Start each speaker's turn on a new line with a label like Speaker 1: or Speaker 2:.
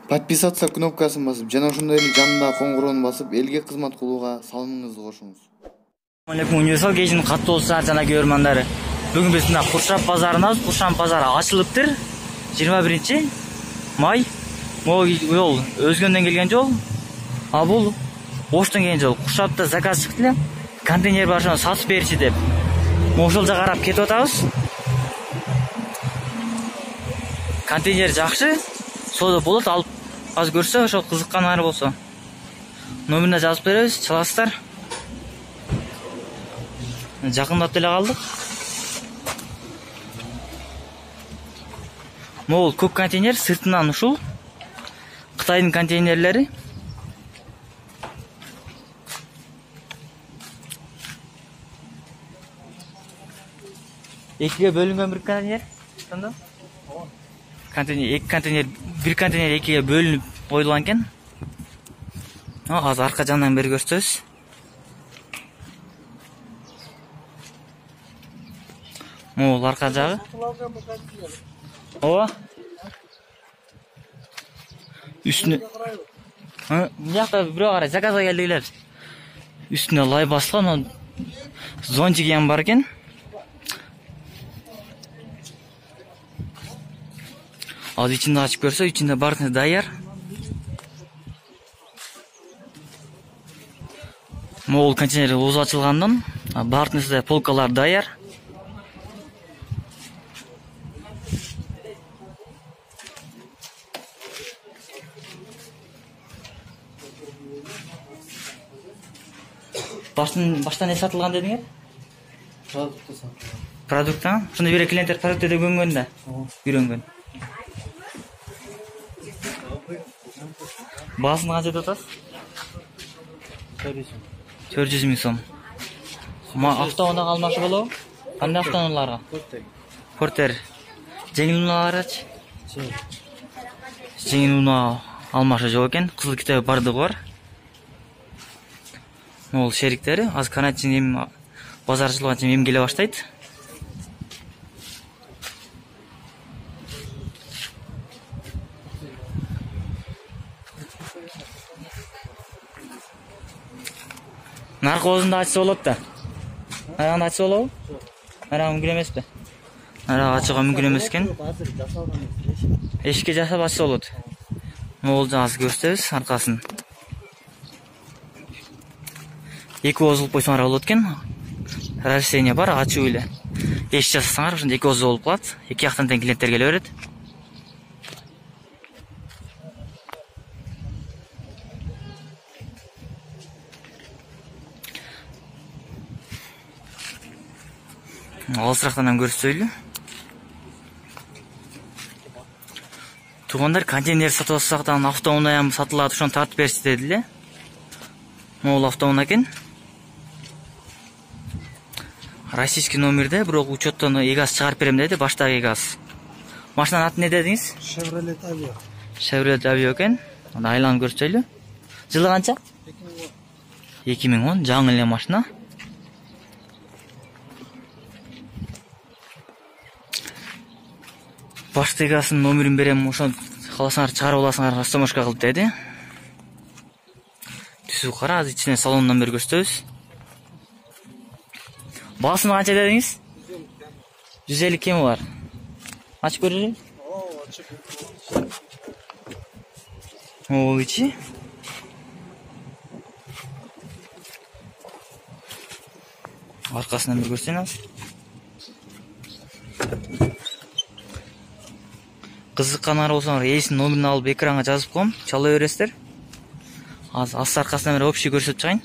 Speaker 1: Подписаться кнопкасын басып, жана ошондой эле жанындагы коңгуроону басып, элге кызмат кылууга салымыңызды кошуңуз.
Speaker 2: Алейкум, универсал кечинин каттуу жана көрөрмандары. Бүгүн биз мына Куршап базарындабыз. Куршап базары ачылыптыр. 21 май. Могул Өзгөндөн келген жол. А бул Оштон келген жол. Куршапта заказ чыкты эле. Контейнер бар, ошону сатып берчи деп. Ошол жака карап кетип атабыз. Контейнер жакшы. Соода болот, алып аз көрсө, ошо кызыккандар болсо. Номерине жазып беребиз, чаласыздар. Жакындап деле калдык. Могул көп контейнер, сыртынан ушул. Кытайдын контейнерлери. Экиге бөлүнгөн бир контейнер. Bir konteynер экиге бөлүнүп коюлган экен. Азыр арка жагынан бери көрсөтөбүз. Могул арка жагы. Ооба. Үстүнө. Жакта бирөө карай, заказга келдилер. Үстүнө лай басылган, зонтиги ham бар экен. Az içinde açıp görse, içinde bartınız dayar. Moğol konteyneri ozu açılgandan bartınızda polkalar dayar. Başta ne satılgan dediniz?
Speaker 1: Продукты сатылган.
Speaker 2: Продукта? Şunda bir klientler produkta da göngön de. Үйрөнгөн. Баасын канча деп атасыз? 400 миң сом. Автоунаага алмакчы болобу? Кандай автоунааларга? Портер. Жеңил унааларчы? Жеңил унаа алмакчы жок экен. Кызыл китеби бардыгы бар. Могул шериктери азыр карантин базар ачылганча эми келе баштайт. Наркозунда ачса болот да. Нараны ачса болобу? Нараны мүмкүн эмеспи? Нараны ачууга мүмкүн эмес экен. Эшикке жасап ачса болот. Могул азыр көрсөтөбүз аркасын. Эки озулуп койсоңор болот экен. Разрешение бар, ачуу эле. Эшик жасасаңар, ошондо эки озу болуп калат. Эки жактан тең клиенттер келе берет. Алысырактан көрсөйлү. Туугандар, контейнер сатып алсактан автоунаа ham сатылат, ошону тартып берчи деди эле. Могул автоунаа экен. Российский номерде, бирок учеттон эгаз чыгарып берем деди, баштагы эгаз. Машинанын аты не дедиңиз?
Speaker 3: Chevrolet Aveo.
Speaker 2: Chevrolet Aveo экен. Анда айланып көрсөйлү. Жылы канча? 2010, жаңы эле машина. Баштагысын номерин берем, ошону кааласаңар чыгарып аласыңар, растамашка кылып деди. Түсү кара, азыр ичинен салондон бери көрсөтөбүз. Баасын канча дедиңиз? 150 кеми бар. Ачып көрөлү. Могул ичи. Аркасынан бир көрсөйүңүз. Кызыккандар болсоңор, ээсинин номерин алып экранга жазып коем, чала бересиздер. Азыр аркасынан бери общий көрсөтүп чыгайын.